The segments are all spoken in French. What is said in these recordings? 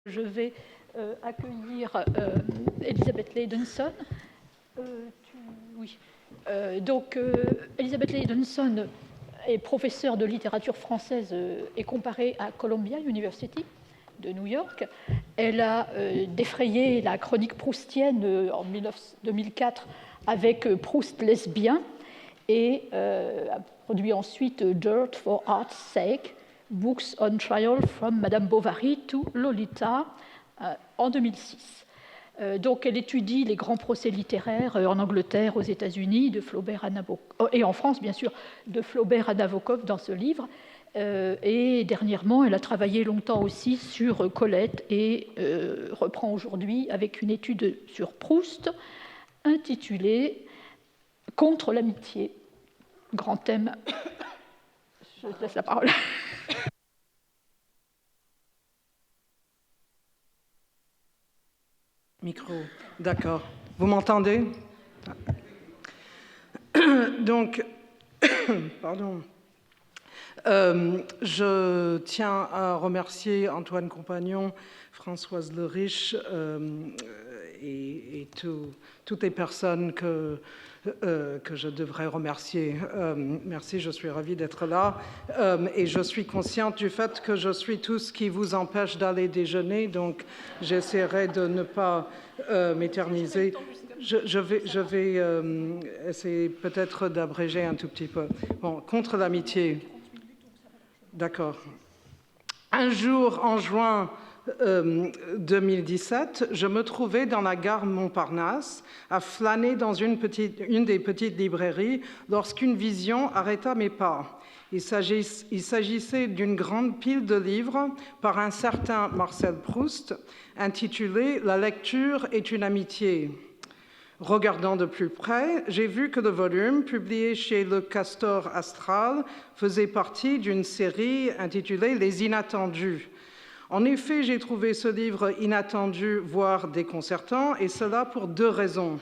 Je vais accueillir Elisabeth Leidenson. Oui. Elisabeth Leidenson est professeure de littérature française et comparée à Columbia University de New York. Elle a défrayé la chronique proustienne en 2004 avec Proust lesbien et a produit ensuite Dirt for Art's Sake, Books on Trial from Madame Bovary to Lolita en 2006. Donc, elle étudie les grands procès littéraires en Angleterre, aux États-Unis, de Flaubert à Nabokov, et en France, bien sûr, de Flaubert à Nabokov dans ce livre. Et dernièrement, elle a travaillé longtemps aussi sur Colette et reprend aujourd'hui avec une étude sur Proust intitulée « Contre l'amitié ». Grand thème. Je te laisse la parole. Micro, d'accord. Vous m'entendez? Donc, pardon. Je tiens à remercier Antoine Compagnon, Françoise Leriche et toutes les personnes que je devrais remercier. Merci, je suis ravie d'être là. Et je suis consciente du fait que je suis tout ce qui vous empêche d'aller déjeuner, donc j'essaierai de ne pas m'éterniser. Je vais essayer peut-être d'abréger un tout petit peu. Bon, contre l'amitié. D'accord. Un jour, en juin 2017, je me trouvais dans la gare Montparnasse à flâner dans une des petites librairies lorsqu'une vision arrêta mes pas. Il s'agissait d'une grande pile de livres par un certain Marcel Proust intitulée « La lecture est une amitié ». Regardant de plus près, j'ai vu que le volume, publié chez Le Castor Astral, faisait partie d'une série intitulée « Les Inattendus ». En effet, j'ai trouvé ce livre inattendu, voire déconcertant, et cela pour deux raisons.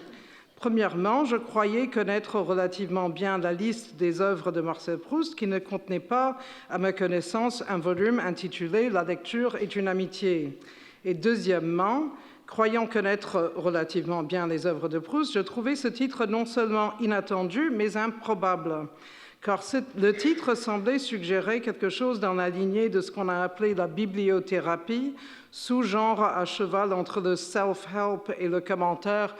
Premièrement, je croyais connaître relativement bien la liste des œuvres de Marcel Proust, qui ne contenait pas, à ma connaissance, un volume intitulé « La lecture est une amitié ». Et deuxièmement, croyant connaître relativement bien les œuvres de Proust, je trouvais ce titre non seulement inattendu, mais improbable, car le titre semblait suggérer quelque chose dans la lignée de ce qu'on a appelé la bibliothérapie, sous-genre à cheval entre le self-help et le commentaire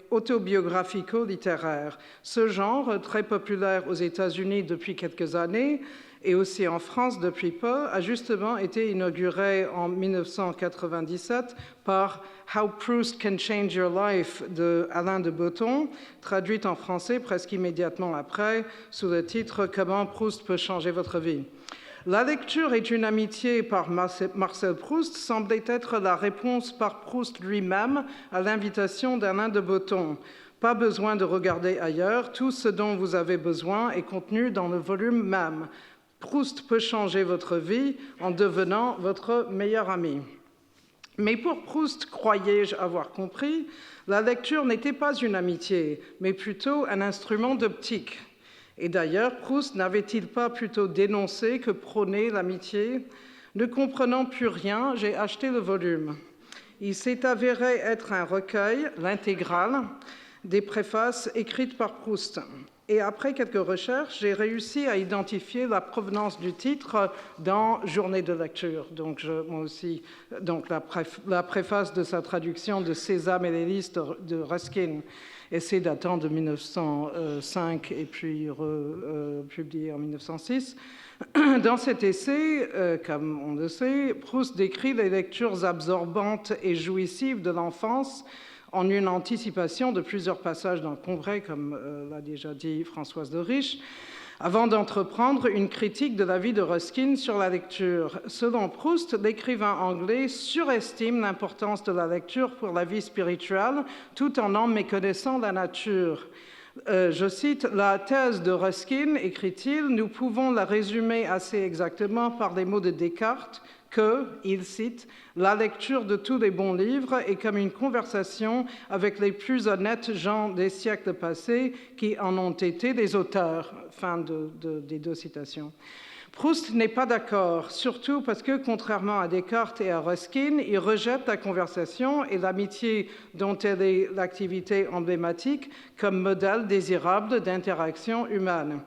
autobiographico-littéraire. Ce genre, très populaire aux États-Unis depuis quelques années, et aussi en France depuis peu, a justement été inauguré en 1997 par How Proust Can Change Your Life de Alain de Botton, traduite en français presque immédiatement après sous le titre Comment Proust peut changer votre vie. La lecture est une amitié par Marcel Proust semblait être la réponse par Proust lui-même à l'invitation d'Alain de Botton. Pas besoin de regarder ailleurs, tout ce dont vous avez besoin est contenu dans le volume même. Proust peut changer votre vie en devenant votre meilleur ami. Mais pour Proust, croyais-je avoir compris, la lecture n'était pas une amitié, mais plutôt un instrument d'optique. Et d'ailleurs, Proust n'avait-il pas plutôt dénoncé que prôné l'amitié? Ne comprenant plus rien, j'ai acheté le volume. Il s'est avéré être un recueil, l'intégrale, des préfaces écrites par Proust. Et après quelques recherches, j'ai réussi à identifier la provenance du titre dans Journée de lecture. Donc, moi aussi, donc la préface de sa traduction de Sésame et les listes de Ruskin. Et c'est datant de 1905 et puis publié en 1906. Dans cet essai, comme on le sait, Proust décrit les lectures absorbantes et jouissives de l'enfance en une anticipation de plusieurs passages dans le Congrès, comme l'a déjà dit Françoise Leriche, avant d'entreprendre une critique de la vie de Ruskin sur la lecture. Selon Proust, l'écrivain anglais surestime l'importance de la lecture pour la vie spirituelle, tout en méconnaissant la nature. Je cite, « La thèse de Ruskin, écrit-il, nous pouvons la résumer assez exactement par les mots de Descartes, que, il cite, « la lecture de tous les bons livres est comme une conversation avec les plus honnêtes gens des siècles passés qui en ont été les auteurs ». Fin des deux citations. Proust n'est pas d'accord, surtout parce que, contrairement à Descartes et à Ruskin, il rejette la conversation et l'amitié dont elle est l'activité emblématique comme modèle désirable d'interaction humaine.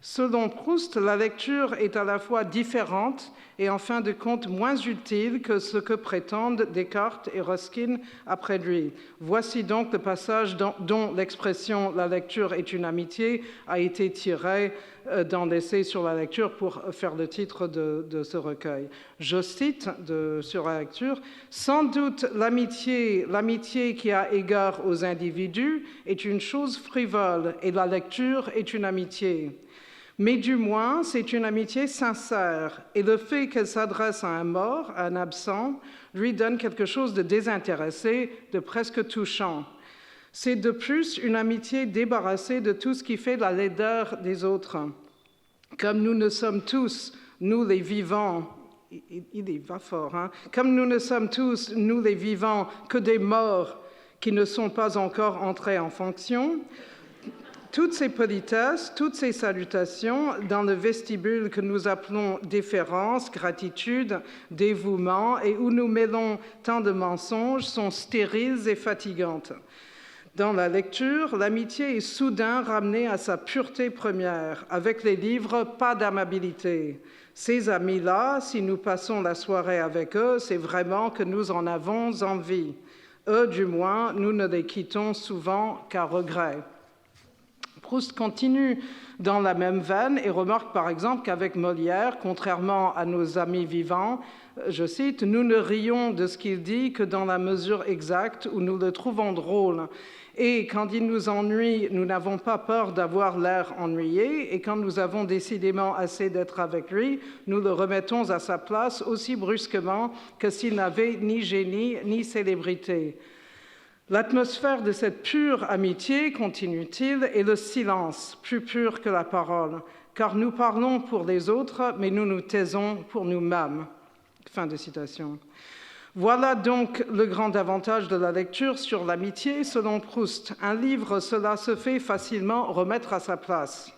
Selon Proust, la lecture est à la fois différente et en fin de compte moins utile que ce que prétendent Descartes et Ruskin après lui. Voici donc le passage dont l'expression « la lecture est une amitié » a été tirée dans l'essai sur la lecture pour faire le titre de ce recueil. Je cite sur la lecture, « Sans doute l'amitié qui a égard aux individus est une chose frivole et la lecture est une amitié. Mais du moins, c'est une amitié sincère, et le fait qu'elle s'adresse à un mort, à un absent, lui donne quelque chose de désintéressé, de presque touchant. C'est de plus une amitié débarrassée de tout ce qui fait la laideur des autres. Comme nous ne sommes tous, nous les vivants, il y va fort, hein? Comme nous ne sommes tous, nous les vivants, que des morts qui ne sont pas encore entrés en fonction, toutes ces politesses, toutes ces salutations dans le vestibule que nous appelons déférence, gratitude, dévouement et où nous mêlons tant de mensonges sont stériles et fatigantes. Dans la lecture, l'amitié est soudain ramenée à sa pureté première. Avec les livres, pas d'amabilité. Ces amis-là, si nous passons la soirée avec eux, c'est vraiment que nous en avons envie. Eux, du moins, nous ne les quittons souvent qu'à regret. Proust continue dans la même veine et remarque par exemple qu'avec Molière, contrairement à nos amis vivants, je cite, « Nous ne rions de ce qu'il dit que dans la mesure exacte où nous le trouvons drôle. Et quand il nous ennuie, nous n'avons pas peur d'avoir l'air ennuyé. Et quand nous avons décidément assez d'être avec lui, nous le remettons à sa place aussi brusquement que s'il n'avait ni génie ni célébrité. » L'atmosphère de cette pure amitié, continue-t-il, est le silence, plus pur que la parole, car nous parlons pour les autres, mais nous nous taisons pour nous-mêmes. Fin de citation. Voilà donc le grand avantage de la lecture sur l'amitié selon Proust. Un livre, cela se fait facilement remettre à sa place.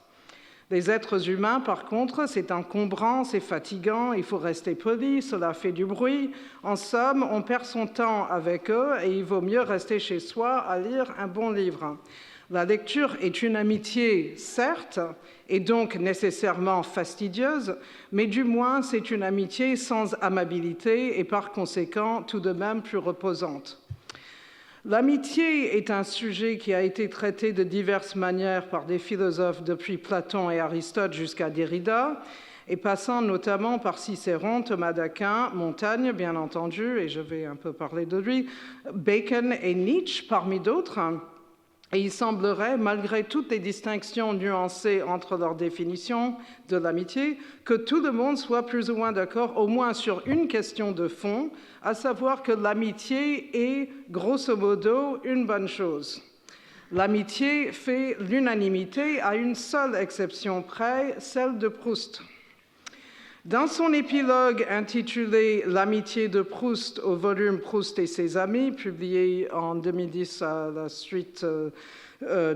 Les êtres humains, par contre, c'est encombrant, c'est fatigant, il faut rester poli, cela fait du bruit. En somme, on perd son temps avec eux et il vaut mieux rester chez soi à lire un bon livre. La lecture est une amitié, certes, et donc nécessairement fastidieuse, mais du moins c'est une amitié sans amabilité et par conséquent tout de même plus reposante. L'amitié est un sujet qui a été traité de diverses manières par des philosophes depuis Platon et Aristote jusqu'à Derrida, et passant notamment par Cicéron, Thomas d'Aquin, Montaigne, bien entendu, et je vais un peu parler de lui, Bacon et Nietzsche, parmi d'autres. Et il semblerait, malgré toutes les distinctions nuancées entre leurs définitions de l'amitié, que tout le monde soit plus ou moins d'accord, au moins sur une question de fond, à savoir que l'amitié est, grosso modo, une bonne chose. L'amitié fait l'unanimité à une seule exception près, celle de Proust. Dans son épilogue intitulé « L'amitié de Proust » au volume « Proust et ses amis », publié en 2010 à la suite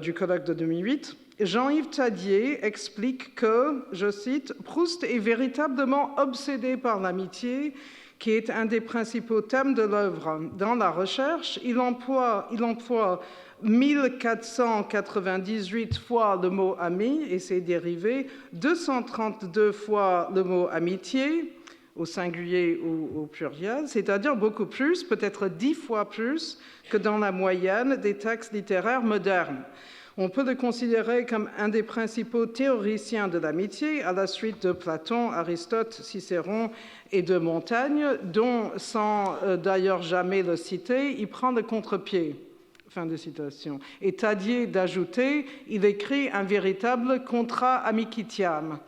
du colloque de 2008, Jean-Yves Thadier explique que, je cite, « Proust est véritablement obsédé par l'amitié, qui est un des principaux thèmes de l'œuvre. Dans la recherche, il emploie 1498 fois le mot « ami » et ses dérivés, 232 fois le mot « amitié », au singulier ou au pluriel, c'est-à-dire beaucoup plus, peut-être 10 fois plus que dans la moyenne des textes littéraires modernes. On peut le considérer comme un des principaux théoriciens de l'amitié, à la suite de Platon, Aristote, Cicéron et de Montaigne, dont, sans d'ailleurs jamais le citer, il prend le contre-pied. Fin de citation. Et Thadier d'ajouter, il écrit un véritable contra amicitiam.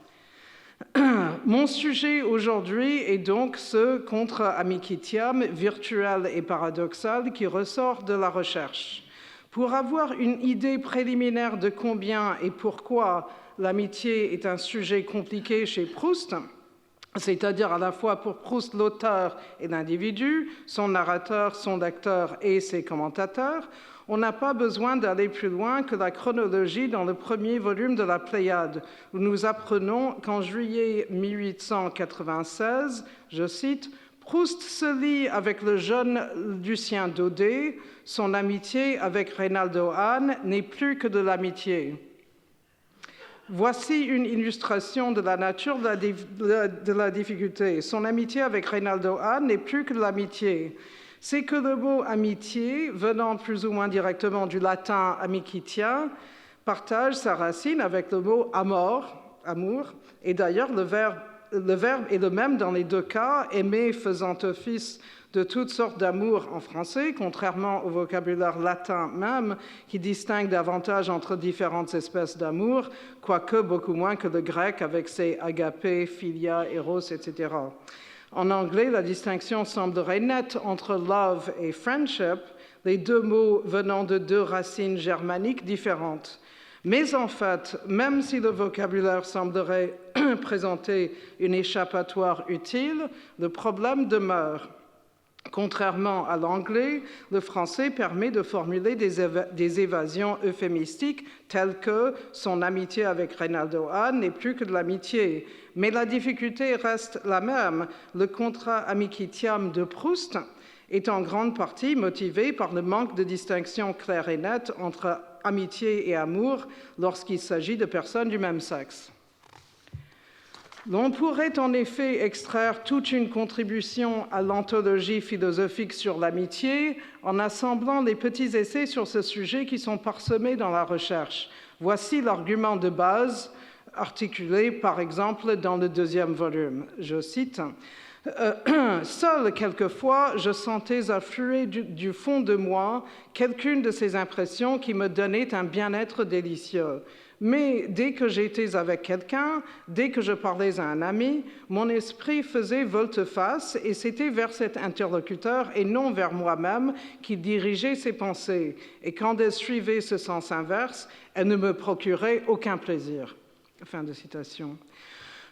Mon sujet aujourd'hui est donc ce contra amicitiam virtuel et paradoxal qui ressort de la recherche. Pour avoir une idée préliminaire de combien et pourquoi l'amitié est un sujet compliqué chez Proust, c'est-à-dire à la fois pour Proust l'auteur et l'individu, son narrateur, son lecteur et ses commentateurs, on n'a pas besoin d'aller plus loin que la chronologie dans le premier volume de la Pléiade, où nous apprenons qu'en juillet 1896, je cite, « Proust se lie avec le jeune Lucien Daudet, son amitié avec Reynaldo Hahn n'est plus que de l'amitié. » Voici une illustration de la nature de la difficulté. Son amitié avec Reynaldo Hahn n'est plus que de l'amitié. C'est que le mot amitié, venant plus ou moins directement du latin amicitia, partage sa racine avec le mot amor, amour, et d'ailleurs le verbe est le même dans les deux cas, aimer faisant office de toutes sortes d'amour en français, contrairement au vocabulaire latin même, qui distingue davantage entre différentes espèces d'amour, quoique beaucoup moins que le grec avec ses agapé, philia, eros, etc. En anglais, la distinction semblerait nette entre love et friendship, les deux mots venant de deux racines germaniques différentes. Mais en fait, même si le vocabulaire semblerait présenter une échappatoire utile, le problème demeure. Contrairement à l'anglais, le français permet de formuler des évasions euphémistiques telles que « son amitié avec Reynaldo Hahn n'est plus que de l'amitié ». Mais la difficulté reste la même. Le contrat amicitiam de Proust est en grande partie motivé par le manque de distinction claire et nette entre amitié et amour lorsqu'il s'agit de personnes du même sexe. L'on pourrait en effet extraire toute une contribution à l'anthologie philosophique sur l'amitié en assemblant les petits essais sur ce sujet qui sont parsemés dans la recherche. Voici l'argument de base articulé par exemple dans le deuxième volume. Je cite « Seul, quelquefois, je sentais affluer du fond de moi quelqu'une de ces impressions qui me donnaient un bien-être délicieux. Mais dès que j'étais avec quelqu'un, dès que je parlais à un ami, mon esprit faisait volte-face et c'était vers cet interlocuteur et non vers moi-même qu'il dirigeait ses pensées. Et quand elle suivait ce sens inverse, elle ne me procurait aucun plaisir. » Fin de citation.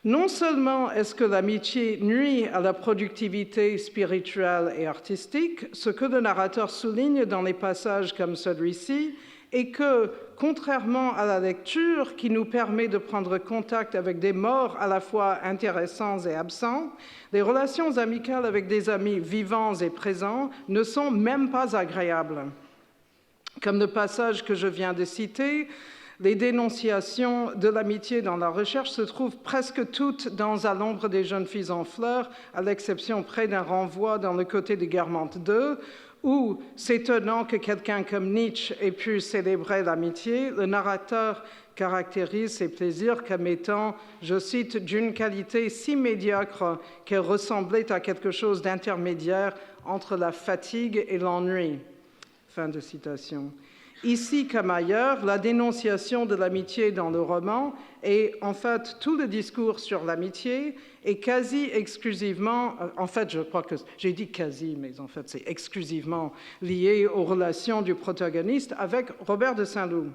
Non seulement est-ce que l'amitié nuit à la productivité spirituelle et artistique, ce que le narrateur souligne dans les passages comme celui-ci, et que, contrairement à la lecture qui nous permet de prendre contact avec des morts à la fois intéressants et absents, les relations amicales avec des amis vivants et présents ne sont même pas agréables. Comme le passage que je viens de citer, les dénonciations de l'amitié dans la recherche se trouvent presque toutes dans À l'ombre des jeunes filles en fleurs, à l'exception près d'un renvoi dans Le côté de Guermantes II, où, s'étonnant que quelqu'un comme Nietzsche ait pu célébrer l'amitié, le narrateur caractérise ses plaisirs comme étant, je cite, « d'une qualité si médiocre qu'elle ressemblait à quelque chose d'intermédiaire entre la fatigue et l'ennui. » Fin de citation. Ici comme ailleurs, la dénonciation de l'amitié dans le roman et en fait tout le discours sur l'amitié est quasi exclusivement, en fait je crois que j'ai dit quasi, mais en fait c'est exclusivement lié aux relations du protagoniste avec Robert de Saint-Loup.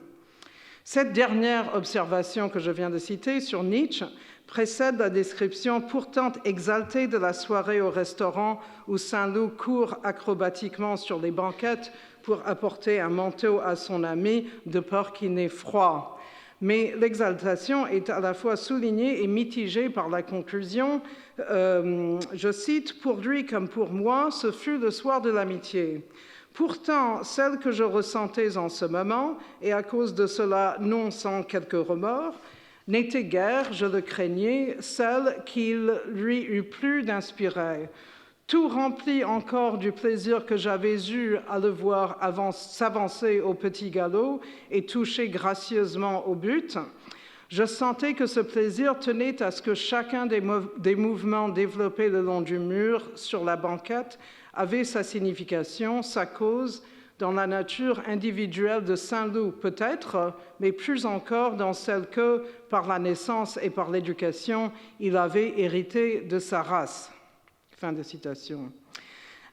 Cette dernière observation que je viens de citer sur Nietzsche précède la description pourtant exaltée de la soirée au restaurant où Saint-Loup court acrobatiquement sur les banquettes pour apporter un manteau à son ami de peur qu'il n'ait froid. Mais l'exaltation est à la fois soulignée et mitigée par la conclusion. Je cite, « Pour lui comme pour moi, ce fut le soir de l'amitié. Pourtant, celle que je ressentais en ce moment, et à cause de cela non sans quelques remords, n'était guère, je le craignais, celle qu'il lui eût plu d'inspirer. Tout rempli encore du plaisir que j'avais eu à le voir s'avancer au petit galop et toucher gracieusement au but, je sentais que ce plaisir tenait à ce que chacun des mouvements développés le long du mur sur la banquette avait sa signification, sa cause, dans la nature individuelle de Saint-Loup peut-être, mais plus encore dans celle que, par la naissance et par l'éducation, il avait hérité de sa race. Fin de citation.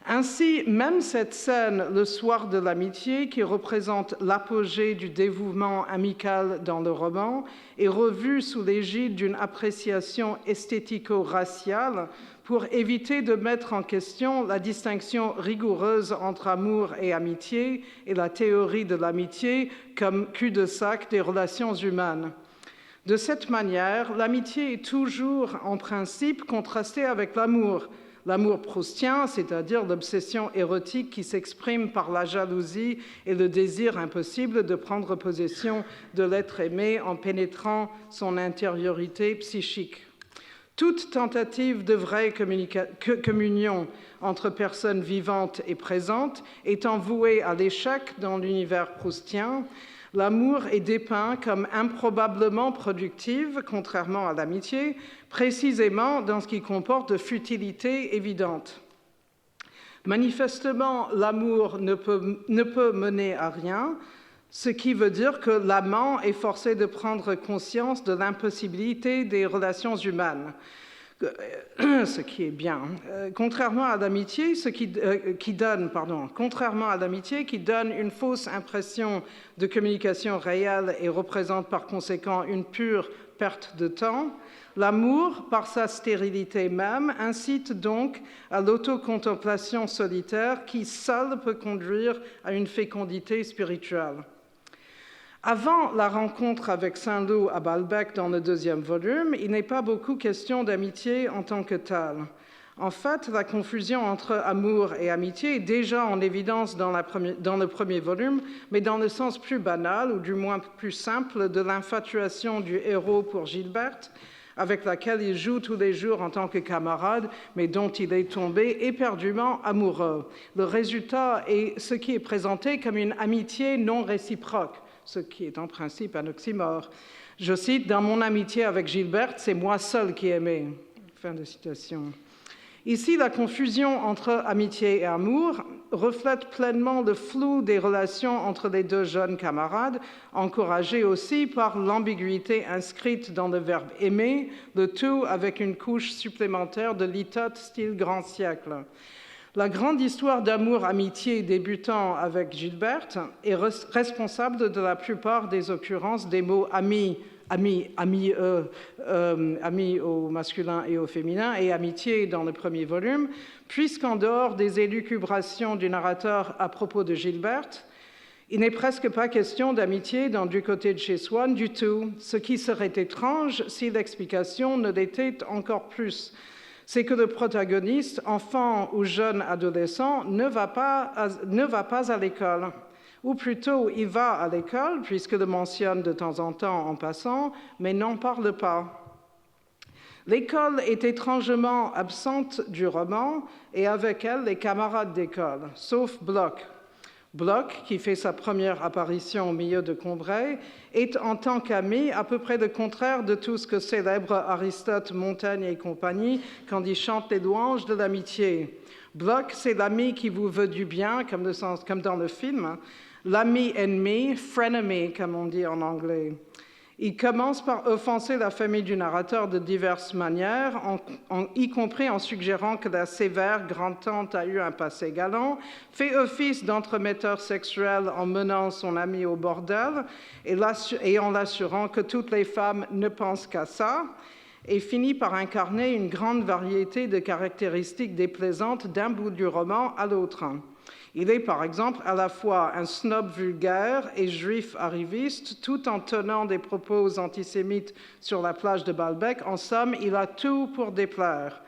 Ainsi, même cette scène, le soir de l'amitié, qui représente l'apogée du dévouement amical dans le roman, est revue sous l'égide d'une appréciation esthético-raciale pour éviter de mettre en question la distinction rigoureuse entre amour et amitié et la théorie de l'amitié comme cul-de-sac des relations humaines. De cette manière, l'amitié est toujours, en principe, contrastée avec l'amour. L'amour proustien, c'est-à-dire l'obsession érotique qui s'exprime par la jalousie et le désir impossible de prendre possession de l'être aimé en pénétrant son intériorité psychique. Toute tentative de vraie communion entre personnes vivantes et présentes étant vouée à l'échec dans l'univers proustien, l'amour est dépeint comme improbablement productive, contrairement à l'amitié, précisément dans ce qui comporte de futilités évidentes. Manifestement, l'amour ne peut mener à rien, ce qui veut dire que l'amant est forcé de prendre conscience de l'impossibilité des relations humaines, ce qui est bien. Contrairement à l'amitié, qui donne une fausse impression de communication réelle et représente par conséquent une pure perte de temps, l'amour, par sa stérilité même, incite donc à l'autocontemplation solitaire qui seule peut conduire à une fécondité spirituelle. Avant la rencontre avec Saint-Loup à Balbec dans le 2e volume, il n'est pas beaucoup question d'amitié en tant que telle. En fait, la confusion entre amour et amitié est déjà en évidence dans le premier volume, mais dans le sens plus banal, ou du moins plus simple, de l'infatuation du héros pour Gilberte, avec laquelle il joue tous les jours en tant que camarade, mais dont il est tombé éperdument amoureux. Le résultat est ce qui est présenté comme une amitié non réciproque, ce qui est en principe un oxymore. Je cite, « Dans mon amitié avec Gilberte, c'est moi seul qui aimais. » Fin de citation. Ici, la confusion entre amitié et amour reflète pleinement le flou des relations entre les deux jeunes camarades, encouragé aussi par l'ambiguïté inscrite dans le verbe « aimer », le tout avec une couche supplémentaire de litote style grand siècle. La grande histoire d'amour-amitié débutant avec Gilberte est responsable de la plupart des occurrences des mots amis au masculin et au féminin, et amitié dans le premier volume, puisqu'en dehors des élucubrations du narrateur à propos de Gilberte, il n'est presque pas question d'amitié du côté de chez Swann du tout, ce qui serait étrange si l'explication ne l'était encore plus. C'est que le protagoniste, enfant ou jeune adolescent, ne va pas à l'école. Ou plutôt, il va à l'école, puisqu'il le mentionne de temps en temps en passant, mais n'en parle pas. L'école est étrangement absente du roman, et avec elle, les camarades d'école, sauf Bloch. Bloch, qui fait sa première apparition au milieu de Combray, est en tant qu'ami à peu près le contraire de tout ce que célèbre Aristote, Montaigne et compagnie quand ils chantent les louanges de l'amitié. Bloch, c'est l'ami qui vous veut du bien, comme dans le film, l'ami ennemi, frenemy, comme on dit en anglais. Il commence par offenser la famille du narrateur de diverses manières, y compris en suggérant que la sévère grand-tante a eu un passé galant, fait office d'entremetteur sexuel en menant son ami au bordel et en l'assurant que toutes les femmes ne pensent qu'à ça, et finit par incarner une grande variété de caractéristiques déplaisantes d'un bout du roman à l'autre. Il est, par exemple, à la fois un snob vulgaire et juif arriviste, tout en tenant des propos antisémites sur la plage de Balbec. En somme, il a tout pour déplaire.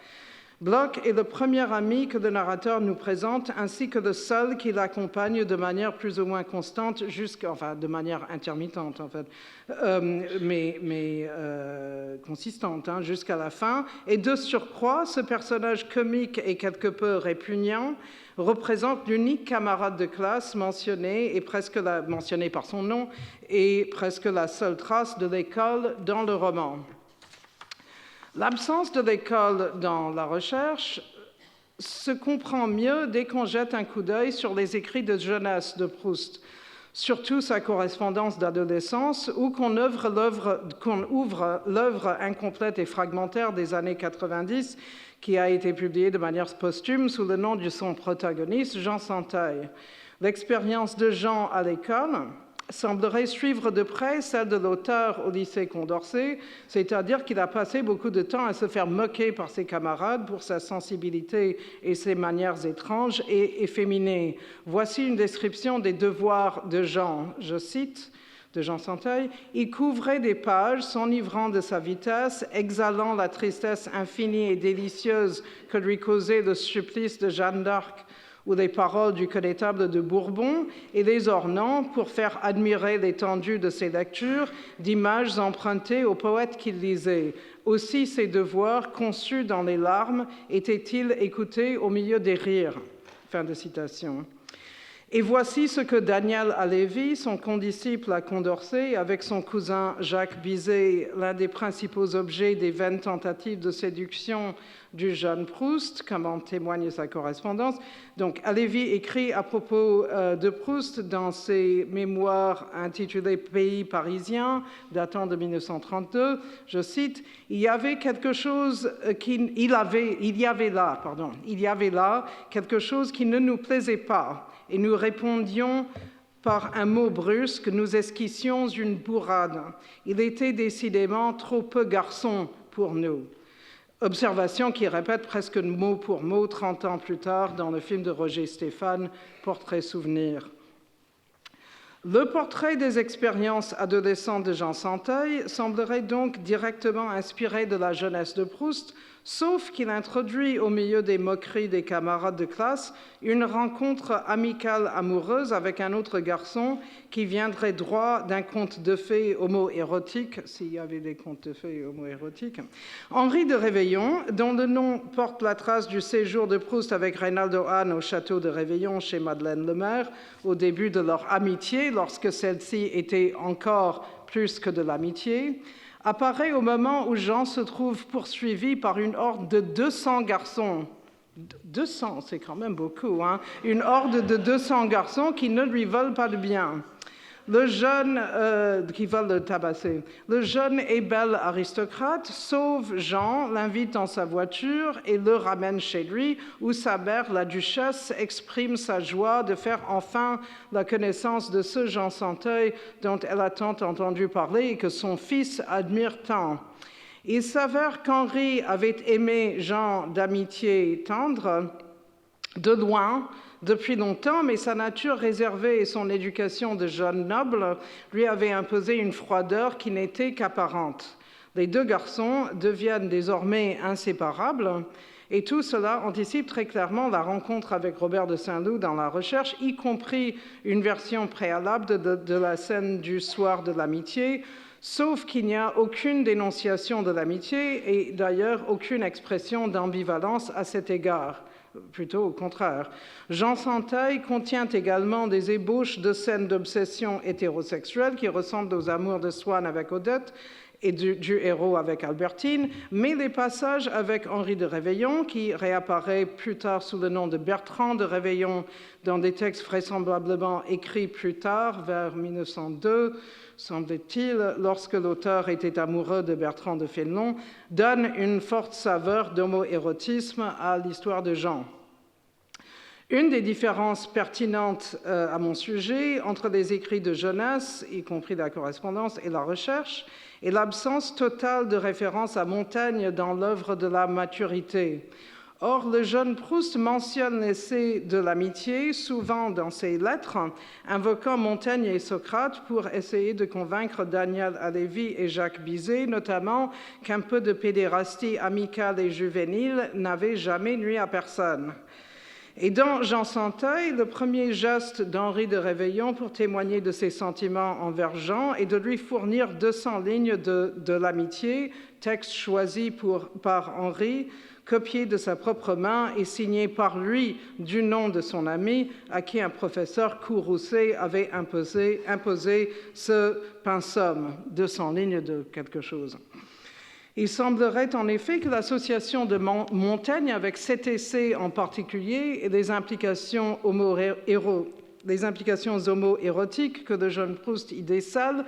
Bloch est le premier ami que le narrateur nous présente, ainsi que le seul qui l'accompagne de manière plus ou moins constante, de manière intermittente en fait, mais consistante, jusqu'à la fin. Et de surcroît, ce personnage comique et quelque peu répugnant représente l'unique camarade de classe mentionné par son nom et presque la seule trace de l'école dans le roman. L'absence de l'école dans la recherche se comprend mieux dès qu'on jette un coup d'œil sur les écrits de jeunesse de Proust. surtout sa correspondance d'adolescence, ou qu'on ouvre l'œuvre incomplète et fragmentaire des années 90, qui a été publiée de manière posthume sous le nom de son protagoniste, Jean Santeil. L'expérience de Jean à l'école semblerait suivre de près celle de l'auteur au lycée Condorcet, c'est-à-dire qu'il a passé beaucoup de temps à se faire moquer par ses camarades pour sa sensibilité et ses manières étranges et efféminées. Voici une description des devoirs de Jean, je cite, de Jean Santeil. « Il couvrait des pages, s'enivrant de sa vitesse, exhalant la tristesse infinie et délicieuse que lui causait le supplice de Jeanne d'Arc, ou les paroles du connétable de Bourbon, et les ornant pour faire admirer l'étendue de ses lectures d'images empruntées aux poètes qu'il lisait. Aussi ses devoirs, conçus dans les larmes, étaient-ils écoutés au milieu des rires. » Fin de citation. Et voici ce que Daniel Halévy, son condisciple à Condorcet, avec son cousin Jacques Bizet, l'un des principaux objets des vaines tentatives de séduction du jeune Proust, comme en témoigne sa correspondance. Donc, Halévy écrit à propos de Proust dans ses mémoires intitulés « Pays parisien », datant de 1932, je cite, « Il y avait là quelque chose qui ne nous plaisait pas, et nous répondions par un mot brusque, nous esquissions une bourrade. Il était décidément trop peu garçon pour nous. » Observation qui répète presque mot pour mot 30 ans plus tard dans le film de Roger Stéphane, Portrait souvenir. Le portrait des expériences adolescentes de Jean Santeil semblerait donc directement inspiré de la jeunesse de Proust, sauf qu'il introduit au milieu des moqueries des camarades de classe une rencontre amicale amoureuse avec un autre garçon qui viendrait droit d'un conte de fées homo-érotique, s'il y avait des contes de fées homo-érotiques. Henri de Réveillon, dont le nom porte la trace du séjour de Proust avec Reynaldo Hahn au château de Réveillon chez Madeleine Lemaire, au début de leur amitié, lorsque celle-ci était encore plus que de l'amitié, apparaît au moment où Jean se trouve poursuivi par une horde de 200 garçons. 200, c'est quand même beaucoup, hein? Une horde de 200 garçons qui ne lui veulent pas de bien. Le jeune, qui veulent le tabasser. Le jeune et bel aristocrate sauve Jean, l'invite dans sa voiture et le ramène chez lui, où sa mère, la duchesse, exprime sa joie de faire enfin la connaissance de ce Jean Santeil dont elle a tant entendu parler et que son fils admire tant. Il s'avère qu'Henri avait aimé Jean d'amitié tendre, de loin, depuis longtemps, mais sa nature réservée et son éducation de jeune noble lui avaient imposé une froideur qui n'était qu'apparente. Les deux garçons deviennent désormais inséparables, et tout cela anticipe très clairement la rencontre avec Robert de Saint-Loup dans La Recherche, y compris une version préalable de la scène du soir de l'amitié, sauf qu'il n'y a aucune dénonciation de l'amitié et d'ailleurs aucune expression d'ambivalence à cet égard. Plutôt au contraire. Jean Santeil contient également des ébauches de scènes d'obsession hétérosexuelle qui ressemblent aux amours de Swann avec Odette et du héros avec Albertine, mais les passages avec Henri de Réveillon, qui réapparaît plus tard sous le nom de Bertrand de Réveillon dans des textes vraisemblablement écrits plus tard, vers 1902, semble-t-il, lorsque l'auteur était amoureux de Bertrand de Fénelon, donne une forte saveur d'homo-érotisme à l'histoire de Jean. Une des différences pertinentes à mon sujet entre les écrits de jeunesse, y compris la correspondance et la recherche, est l'absence totale de référence à Montaigne dans l'œuvre de la maturité. Or, le jeune Proust mentionne l'essai de l'amitié, souvent dans ses lettres, invoquant Montaigne et Socrate pour essayer de convaincre Daniel Halévy et Jacques Bizet, notamment qu'un peu de pédérastie amicale et juvénile n'avait jamais nui à personne. Et dans Jean Santeil, le premier geste d'Henri de Réveillon pour témoigner de ses sentiments envers Jean est de lui fournir 200 lignes de l'amitié, texte choisi par Henri, copié de sa propre main et signé par lui du nom de son ami, à qui un professeur Courroucé avait imposé ce pensum, 200 lignes de quelque chose. Il semblerait en effet que l'association de Montaigne avec cet essai en particulier et les implications Les implications homo-érotiques que le jeune Proust y décèle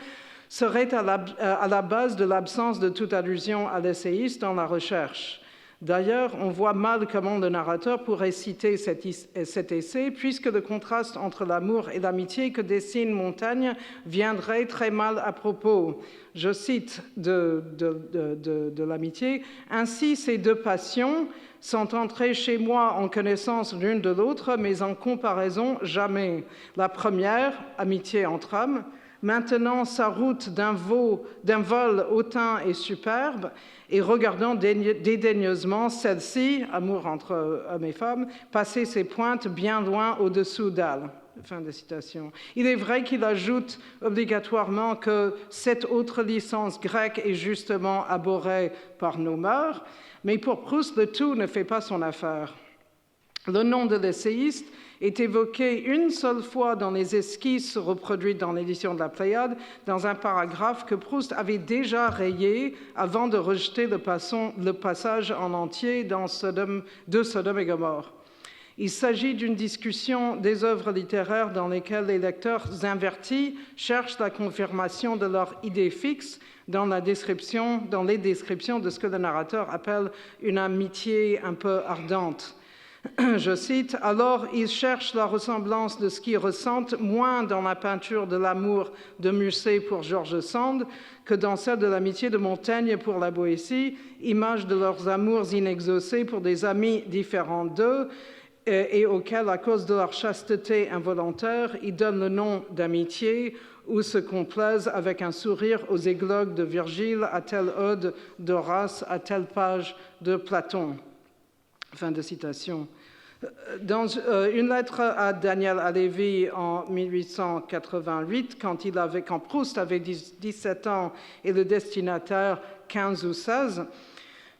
seraient à la base de l'absence de toute allusion à l'essayiste dans la recherche. D'ailleurs, on voit mal comment le narrateur pourrait citer cet essai, puisque le contraste entre l'amour et l'amitié que dessine Montaigne viendrait très mal à propos. Je cite de l'amitié, « Ainsi, ces deux passions sont entrées chez moi en connaissance l'une de l'autre, mais en comparaison jamais. La première, amitié entre hommes, maintenant sa route d'un vol hautain et superbe, et regardant dédaigneusement celle-ci, amour entre hommes et femmes, passer ses pointes bien loin au-dessous d'elle. » Fin de citation. Il est vrai qu'il ajoute obligatoirement que cette autre licence grecque est justement abhorrée par nos mœurs, mais pour Proust, le tout ne fait pas son affaire. Le nom de l'essayiste est évoqué une seule fois dans les esquisses reproduites dans l'édition de la Pléiade, dans un paragraphe que Proust avait déjà rayé avant de rejeter le passage en entier de Sodome et Gomorrhe. Il s'agit d'une discussion des œuvres littéraires dans lesquelles les lecteurs invertis cherchent la confirmation de leur idée fixe dans les descriptions de ce que le narrateur appelle une amitié un peu ardente. Je cite, « Alors ils cherchent la ressemblance de ce qu'ils ressentent moins dans la peinture de l'amour de Musset pour George Sand que dans celle de l'amitié de Montaigne pour la Boétie, image de leurs amours inexaucés pour des amis différents d'eux et auxquels, à cause de leur chasteté involontaire, ils donnent le nom d'amitié ou se complaisent avec un sourire aux églogues de Virgile, à telle ode d'Horace, à telle page de Platon. » Fin de citation. Dans une lettre à Daniel Halévy en 1888, quand Proust avait 17 ans et le destinataire 15 ou 16,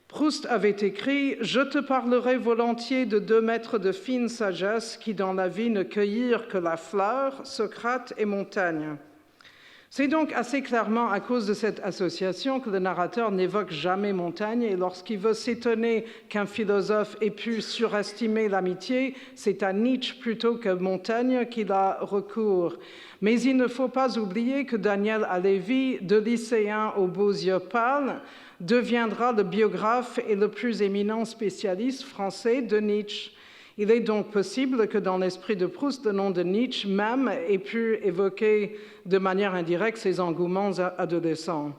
Proust avait écrit « Je te parlerai volontiers de deux maîtres de fine sagesse qui dans la vie ne cueillirent que la fleur, Socrate et Montaigne. » C'est donc assez clairement à cause de cette association que le narrateur n'évoque jamais Montaigne, et lorsqu'il veut s'étonner qu'un philosophe ait pu surestimer l'amitié, c'est à Nietzsche plutôt que Montaigne qu'il a recours. Mais il ne faut pas oublier que Daniel Halévy, de lycéen aux beaux yeux pâles, deviendra le biographe et le plus éminent spécialiste français de Nietzsche. Il est donc possible que dans l'esprit de Proust, le nom de Nietzsche même ait pu évoquer de manière indirecte ses engouements adolescents.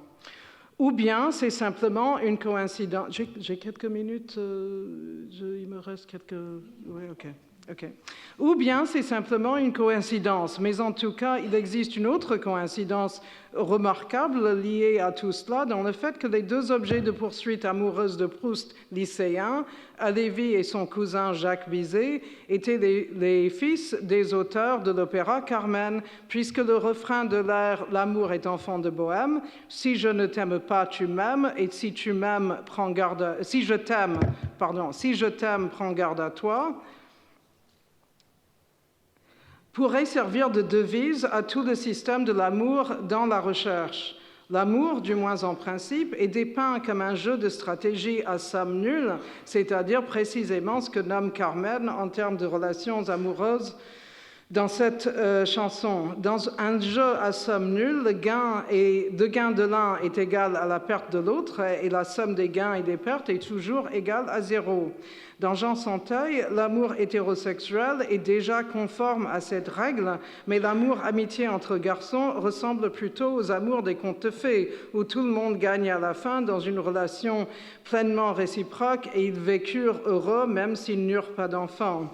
Ou bien c'est simplement une coïncidence. J'ai quelques minutes, il me reste quelques... Oui, ok. Ou bien c'est simplement une coïncidence, mais en tout cas, il existe une autre coïncidence remarquable liée à tout cela, dans le fait que les deux objets de poursuite amoureuse de Proust lycéen, Halévy et son cousin Jacques Bizet, étaient les fils des auteurs de l'opéra Carmen, puisque le refrain de l'air « L'amour est enfant de Bohème »,« Si je ne t'aime pas, tu m'aimes » et « Si tu m'aimes, prends garde si je t'aime, prends garde à toi », pourrait servir de devise à tout le système de l'amour dans la recherche. L'amour, du moins en principe, est dépeint comme un jeu de stratégie à somme nulle, c'est-à-dire précisément ce que nomme Carmen en termes de relations amoureuses dans cette chanson. Dans un jeu à somme nulle, le gain de l'un est égal à la perte de l'autre et la somme des gains et des pertes est toujours égale à zéro. Dans Jean Santeuil, l'amour hétérosexuel est déjà conforme à cette règle, mais l'amour-amitié entre garçons ressemble plutôt aux amours des contes de fées, où tout le monde gagne à la fin dans une relation pleinement réciproque et ils vécurent heureux même s'ils n'eurent pas d'enfants.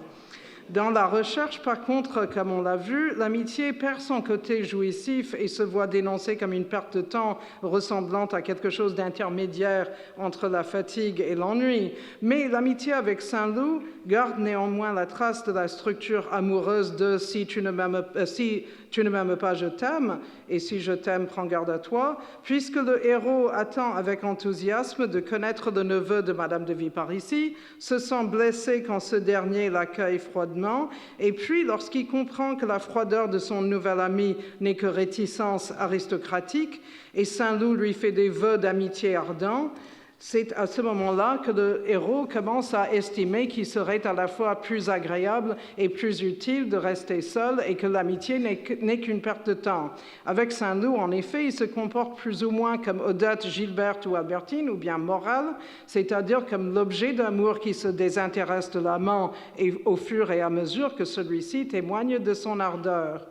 Dans la recherche, par contre, comme on l'a vu, l'amitié perd son côté jouissif et se voit dénoncée comme une perte de temps ressemblant à quelque chose d'intermédiaire entre la fatigue et l'ennui. Mais l'amitié avec Saint-Loup garde néanmoins la trace de la structure amoureuse de « si tu ne m'aimes pas, je t'aime » et « si je t'aime, prends garde à toi », puisque le héros attend avec enthousiasme de connaître le neveu de Madame de Villeparisis, se sent blessé quand ce dernier l'accueille froidement, et puis lorsqu'il comprend que la froideur de son nouvel ami n'est que réticence aristocratique, et Saint-Loup lui fait des vœux d'amitié ardents, C'est à ce moment-là que le héros commence à estimer qu'il serait à la fois plus agréable et plus utile de rester seul et que l'amitié n'est qu'une perte de temps. Avec Saint-Loup, en effet, il se comporte plus ou moins comme Odette, Gilberte ou Albertine, ou bien Morale, c'est-à-dire comme l'objet d'amour qui se désintéresse de l'amant et au fur et à mesure que celui-ci témoigne de son ardeur.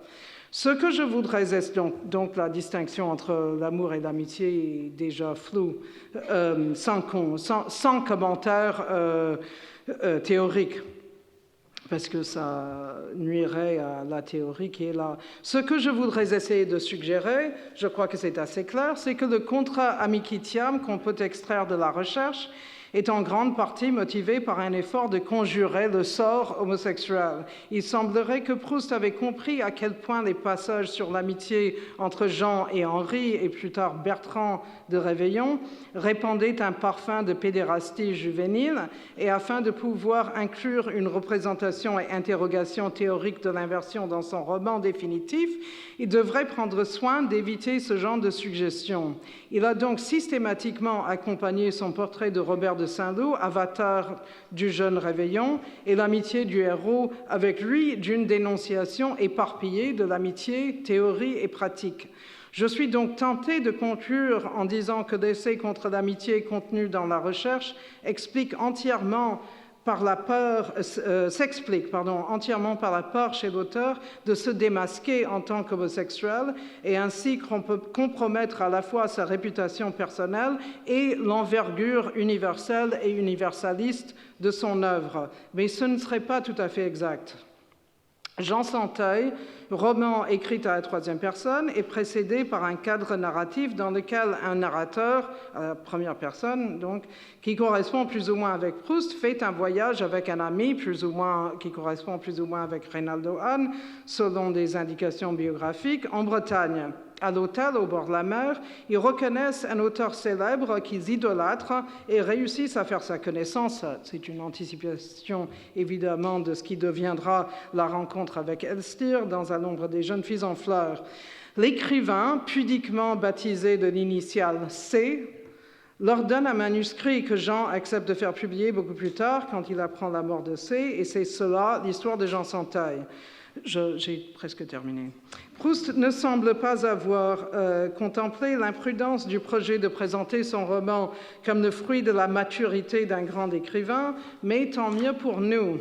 Ce que je voudrais, donc la distinction entre l'amour et l'amitié est déjà floue, sans commentaire théorique, parce que ça nuirait à la théorie qui est là. Ce que je voudrais essayer de suggérer, je crois que c'est assez clair, c'est que le contrat amicitiam qu'on peut extraire de la recherche est en grande partie motivé par un effort de conjurer le sort homosexuel. Il semblerait que Proust avait compris à quel point les passages sur l'amitié entre Jean et Henri, et plus tard Bertrand de Réveillon, répandaient un parfum de pédérastie juvénile, et afin de pouvoir inclure une représentation et interrogation théorique de l'inversion dans son roman définitif, il devrait prendre soin d'éviter ce genre de suggestions. Il a donc systématiquement accompagné son portrait de Robert de Saint-Loup, avatar du jeune Réveillon, et l'amitié du héros avec lui d'une dénonciation éparpillée de l'amitié, théorie et pratique. Je suis donc tentée de conclure en disant que l'essai contre l'amitié contenu dans la recherche s'explique entièrement par la peur chez l'auteur de se démasquer en tant qu'homosexuel et ainsi compromettre à la fois sa réputation personnelle et l'envergure universelle et universaliste de son œuvre. Mais ce ne serait pas tout à fait exact. Jean Santeuil, roman écrit à la troisième personne, est précédé par un cadre narratif dans lequel un narrateur, à la première personne, donc, qui correspond plus ou moins avec Proust, fait un voyage avec un ami, qui correspond plus ou moins avec Reynaldo Hahn, selon des indications biographiques, en Bretagne. À l'hôtel, au bord de la mer, ils reconnaissent un auteur célèbre qu'ils idolâtrent et réussissent à faire sa connaissance. C'est une anticipation, évidemment, de ce qui deviendra la rencontre avec Elstir dans Un nombre des jeunes filles en fleurs. L'écrivain, pudiquement baptisé de l'initiale C, leur donne un manuscrit que Jean accepte de faire publier beaucoup plus tard, quand il apprend la mort de C, et c'est cela, l'histoire de Jean Santeuil. J'ai presque terminé. Proust ne semble pas avoir contemplé l'imprudence du projet de présenter son roman comme le fruit de la maturité d'un grand écrivain, mais tant mieux pour nous.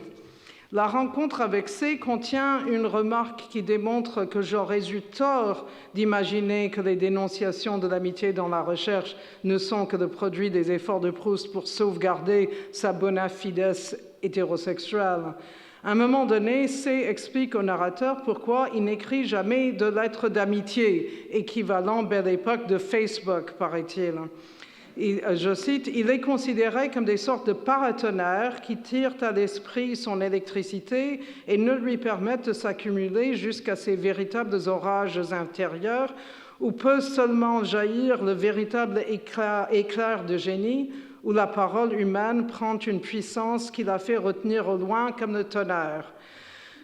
La rencontre avec C contient une remarque qui démontre que j'aurais eu tort d'imaginer que les dénonciations de l'amitié dans la recherche ne sont que le produit des efforts de Proust pour sauvegarder sa bona fides hétérosexuelle. À un moment donné, C explique au narrateur pourquoi il n'écrit jamais de lettres d'amitié, équivalent belle époque de Facebook, paraît-il. Je cite, « Il est considéré comme des sortes de paratonnerres qui tirent à l'esprit son électricité et ne lui permettent de s'accumuler jusqu'à ces véritables orages intérieurs où peut seulement jaillir le véritable éclair de génie, où la parole humaine prend une puissance qui la fait retenir au loin comme le tonnerre. »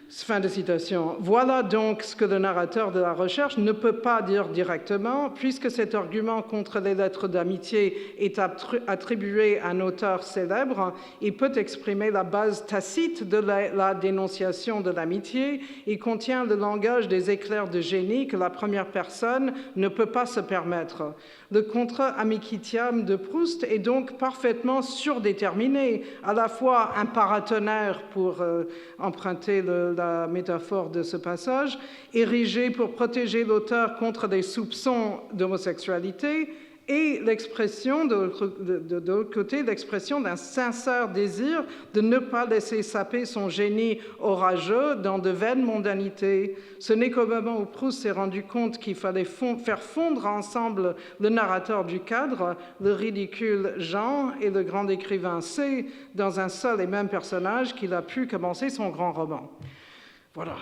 Fin de citation. Voilà donc ce que le narrateur de la recherche ne peut pas dire directement, puisque cet argument contre les lettres d'amitié est attribué à un auteur célèbre. Il peut exprimer la base tacite de la dénonciation de l'amitié. Il contient le langage des éclairs de génie que la première personne ne peut pas se permettre. Le contrat amicitiam de Proust est donc parfaitement surdéterminé, à la fois un paratonnerre, pour emprunter la métaphore de ce passage, érigé pour protéger l'auteur contre des soupçons d'homosexualité, et l'expression, de l'autre côté, l'expression d'un sincère désir de ne pas laisser saper son génie orageux dans de vaines mondanités. Ce n'est qu'au moment où Proust s'est rendu compte qu'il fallait faire fondre ensemble le narrateur du cadre, le ridicule Jean et le grand écrivain C dans un seul et même personnage qu'il a pu commencer son grand roman. Voilà.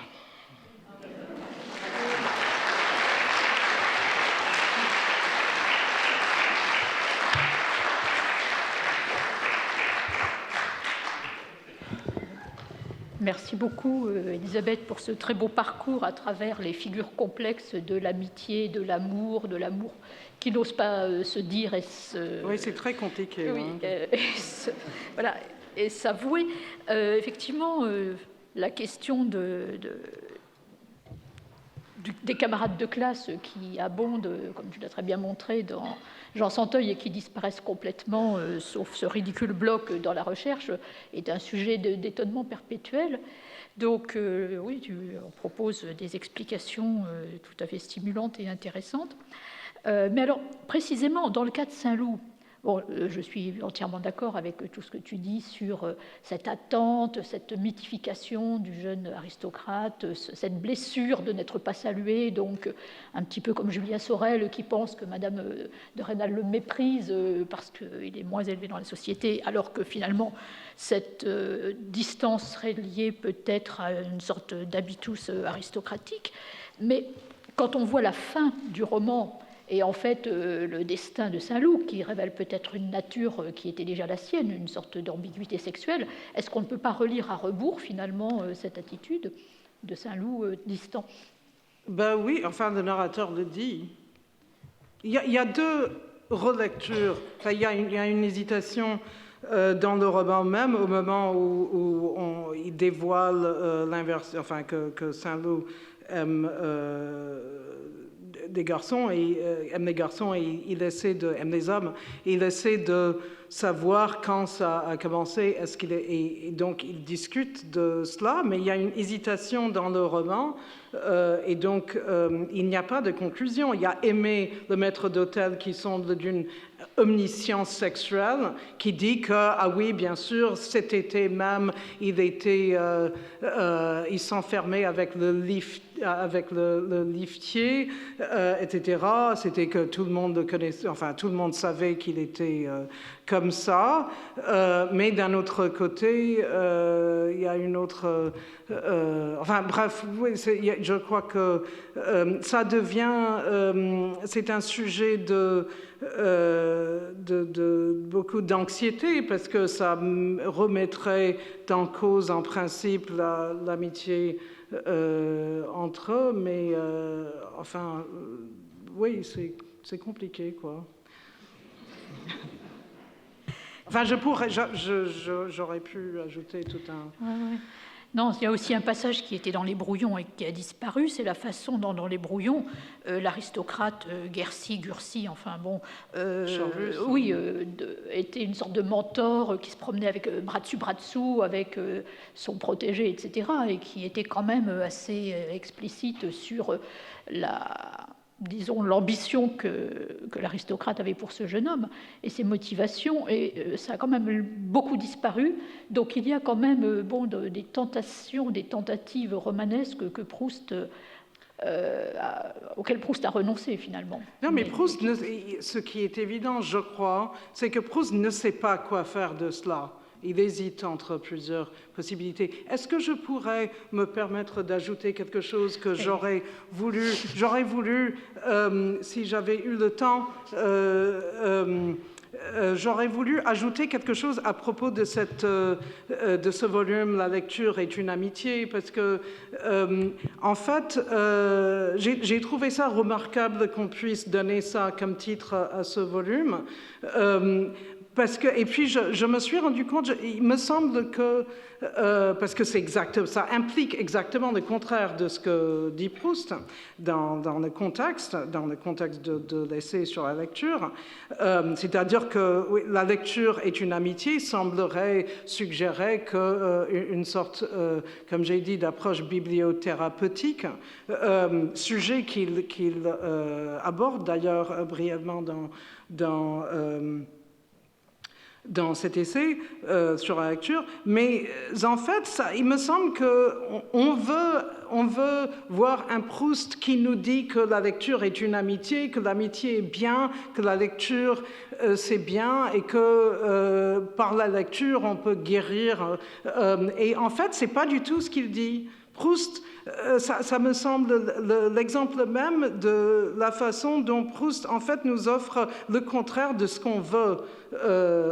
Merci beaucoup, Elisabeth, pour ce très beau parcours à travers les figures complexes de l'amitié, de l'amour qui n'ose pas se dire. Oui, c'est très compliqué. Oui, hein. Voilà, et s'avouer. Effectivement, la question des camarades de classe qui abondent, comme tu l'as très bien montré, dans Jean Santeuil et qui disparaissent complètement, sauf ce ridicule bloc dans la recherche, est un sujet d'étonnement perpétuel. Donc, oui, on propose des explications tout à fait stimulantes et intéressantes. Mais alors, précisément, dans le cas de Saint-Loup, bon, je suis entièrement d'accord avec tout ce que tu dis sur cette attente, cette mythification du jeune aristocrate, cette blessure de n'être pas salué, donc un petit peu comme Julien Sorel qui pense que Madame de Rênal le méprise parce qu'il est moins élevé dans la société, alors que finalement cette distance serait liée peut-être à une sorte d'habitus aristocratique. Mais quand on voit la fin du roman, et en fait, le destin de Saint-Loup, qui révèle peut-être une nature qui était déjà la sienne, une sorte d'ambiguïté sexuelle, est-ce qu'on ne peut pas relire à rebours, finalement, cette attitude de Saint-Loup distant? Ben oui, enfin, le narrateur le dit. Il y a deux relectures. Enfin, il y a une hésitation dans le roman même, au moment où il dévoile l'inversion, enfin, que Saint-Loup aime des garçons et aime les garçons et aime les hommes, et il essaie de savoir quand ça a commencé, et donc il discute de cela, mais il y a une hésitation dans le roman, et donc il n'y a pas de conclusion. Il y a Aimé, le maître d'hôtel, qui semble d'une omniscience sexuelle, qui dit que, ah oui, bien sûr, cet été même, il s'enfermait avec le liftier, etc. C'était que tout le monde le connaissait, enfin, tout le monde savait qu'il était comme ça. Mais d'un autre côté, il y a une autre... enfin, bref, oui, je crois que ça devient... c'est un sujet de beaucoup d'anxiété, parce que ça remettrait en cause, en principe, l'amitié entre eux, mais enfin, oui, c'est compliqué, quoi. Enfin, j'aurais pu ajouter tout un... Ouais. Non, il y a aussi un passage qui était dans les brouillons et qui a disparu, c'est la façon dont, dans les brouillons, l'aristocrate Gurcy, enfin bon, oui, était une sorte de mentor qui se promenait avec bras dessous, avec son protégé, etc., et qui était quand même assez explicite sur disons, l'ambition que l'aristocrate avait pour ce jeune homme et ses motivations, et ça a quand même beaucoup disparu. Donc il y a quand même des tentatives romanesques que Proust, auxquelles Proust a renoncé finalement. Non, mais Proust, ce qui est évident, je crois, c'est que Proust ne sait pas quoi faire de cela. Il hésite entre plusieurs possibilités. Est-ce que je pourrais me permettre d'ajouter quelque chose que j'aurais voulu, si j'avais eu le temps, j'aurais voulu ajouter quelque chose à propos de ce volume, La lecture est une amitié, parce que, en fait, j'ai trouvé ça remarquable qu'on puisse donner ça comme titre à ce volume. Et puis je me suis rendu compte, il me semble que, parce que ça implique exactement le contraire de ce que dit Proust dans le contexte de l'essai sur la lecture, c'est-à-dire que oui, la lecture est une amitié, semblerait suggérer qu'une sorte, comme j'ai dit, d'approche bibliothérapeutique, sujet qu'il aborde d'ailleurs brièvement dans cet essai on sur la lecture, mais en fait, il me semble qu'on On veut voir un Proust qui nous dit que la lecture est une amitié, que l'amitié est bien, que la lecture c'est bien et que par la lecture on peut guérir. Et en fait, c'est pas du tout ce qu'il dit. Proust, ça me semble l'exemple même de la façon dont Proust, en fait, nous offre le contraire de ce qu'on veut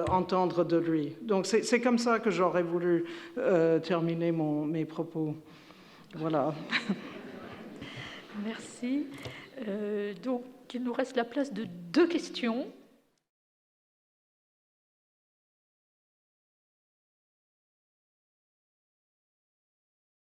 entendre de lui. Donc, c'est comme ça que j'aurais voulu terminer mes propos. Voilà. Merci. Donc, il nous reste la place de 2 questions.